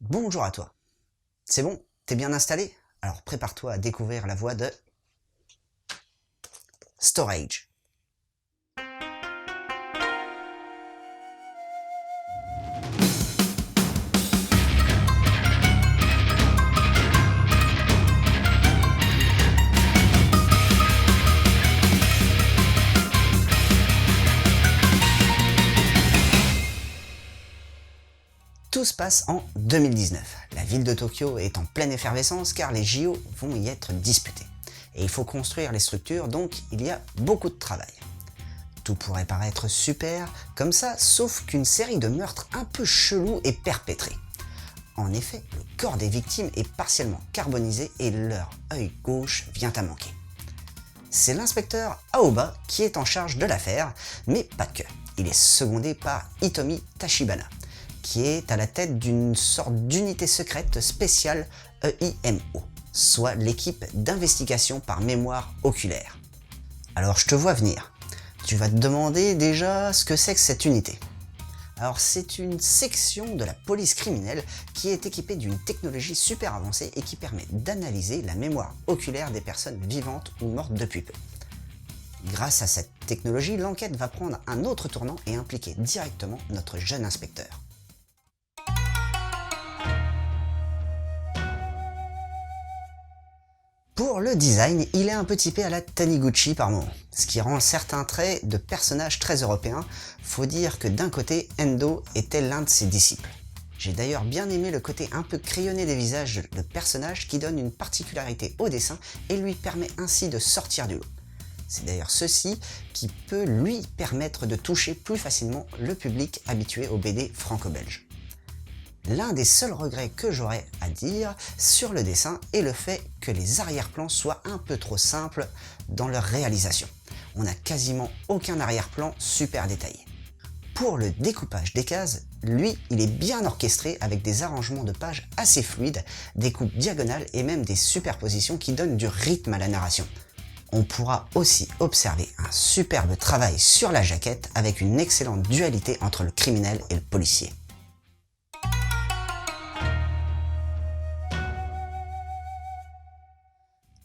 Bonjour à toi. C'est bon? T'es bien installé? Alors prépare-toi à découvrir la voix de Storage. Tout se passe en 2019. La ville de Tokyo est en pleine effervescence car les JO vont y être disputés. Et il faut construire les structures, donc il y a beaucoup de travail. Tout pourrait paraître super comme ça, sauf qu'une série de meurtres un peu chelous est perpétrée. En effet, le corps des victimes est partiellement carbonisé et leur œil gauche vient à manquer. C'est l'inspecteur Aoba qui est en charge de l'affaire, mais pas que. Il est secondé par Hitomi Tachibana, qui est à la tête d'une sorte d'unité secrète spéciale EIMO, soit l'équipe d'investigation par mémoire oculaire. Alors je te vois venir. Tu vas te demander déjà ce que c'est que cette unité. Alors c'est une section de la police criminelle qui est équipée d'une technologie super avancée et qui permet d'analyser la mémoire oculaire des personnes vivantes ou mortes depuis peu. Grâce à cette technologie, l'enquête va prendre un autre tournant et impliquer directement notre jeune inspecteur. Pour le design, il est un peu typé à la Taniguchi par moment, ce qui rend certains traits de personnages très européens. Faut dire que d'un côté, Endo était l'un de ses disciples. J'ai d'ailleurs bien aimé le côté un peu crayonné des visages de personnages qui donne une particularité au dessin et lui permet ainsi de sortir du lot. C'est d'ailleurs ceci qui peut lui permettre de toucher plus facilement le public habitué aux BD franco-belges. L'un des seuls regrets que j'aurais à dire sur le dessin est le fait que les arrière-plans soient un peu trop simples dans leur réalisation. On n'a quasiment aucun arrière-plan super détaillé. Pour le découpage des cases, lui, il est bien orchestré avec des arrangements de pages assez fluides, des coupes diagonales et même des superpositions qui donnent du rythme à la narration. On pourra aussi observer un superbe travail sur la jaquette avec une excellente dualité entre le criminel et le policier.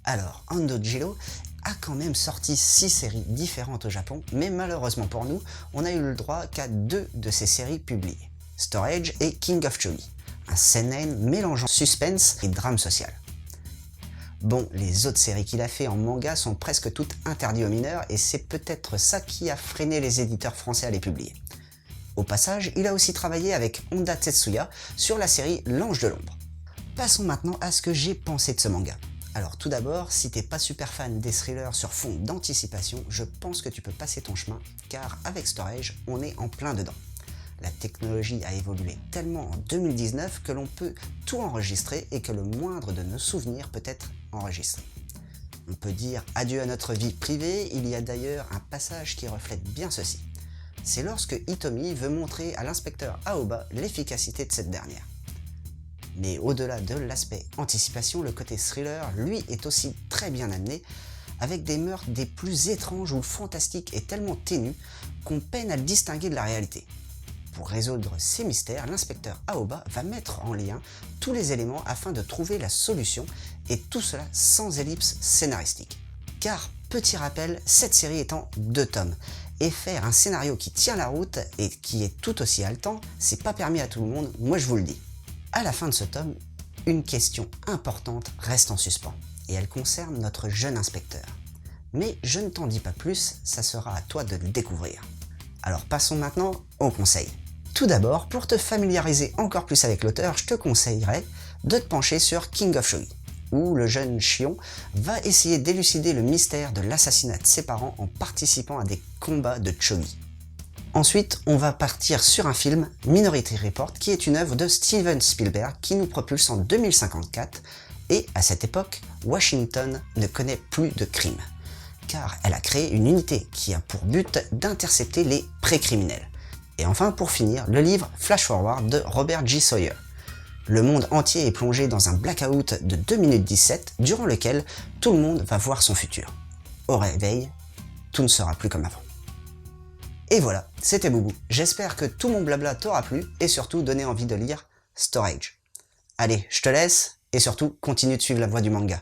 Alors, Ando Jiro a quand même sorti 6 séries différentes au Japon, mais malheureusement pour nous, on n'a eu le droit qu'à 2 de ces séries publiées, Storage et King of Chogi, un seinen mélangeant suspense et drame social. Bon, les autres séries qu'il a fait en manga sont presque toutes interdites aux mineurs et c'est peut-être ça qui a freiné les éditeurs français à les publier. Au passage, il a aussi travaillé avec Honda Tetsuya sur la série L'Ange de l'Ombre. Passons maintenant à ce que j'ai pensé de ce manga. Alors tout d'abord, si t'es pas super fan des thrillers sur fond d'anticipation, je pense que tu peux passer ton chemin, car avec Storage, on est en plein dedans. La technologie a évolué tellement en 2019 que l'on peut tout enregistrer et que le moindre de nos souvenirs peut être enregistré. On peut dire adieu à notre vie privée, il y a d'ailleurs un passage qui reflète bien ceci. C'est lorsque Hitomi veut montrer à l'inspecteur Aoba l'efficacité de cette dernière. Mais au-delà de l'aspect anticipation, le côté thriller, lui, est aussi très bien amené, avec des meurtres des plus étranges ou fantastiques et tellement ténus qu'on peine à le distinguer de la réalité. Pour résoudre ces mystères, l'inspecteur Aoba va mettre en lien tous les éléments afin de trouver la solution, et tout cela sans ellipse scénaristique. Car, petit rappel, cette série est en 2 tomes, et faire un scénario qui tient la route et qui est tout aussi haletant, c'est pas permis à tout le monde, moi je vous le dis. À la fin de ce tome, une question importante reste en suspens, et elle concerne notre jeune inspecteur. Mais je ne t'en dis pas plus, ça sera à toi de le découvrir. Alors passons maintenant aux conseils. Tout d'abord, pour te familiariser encore plus avec l'auteur, je te conseillerais de te pencher sur King of Chogi, où le jeune Shion va essayer d'élucider le mystère de l'assassinat de ses parents en participant à des combats de Chogi. Ensuite, on va partir sur un film, Minority Report, qui est une œuvre de Steven Spielberg qui nous propulse en 2054, et à cette époque, Washington ne connaît plus de crime, car elle a créé une unité qui a pour but d'intercepter les pré-criminels. Et enfin, pour finir, le livre Flash Forward de Robert J. Sawyer. Le monde entier est plongé dans un blackout de 2 minutes 17, durant lequel tout le monde va voir son futur. Au réveil, tout ne sera plus comme avant. Et voilà, c'était Boubou. J'espère que tout mon blabla t'aura plu et surtout donné envie de lire Storage. Allez, je te laisse, et surtout, continue de suivre la voie du manga.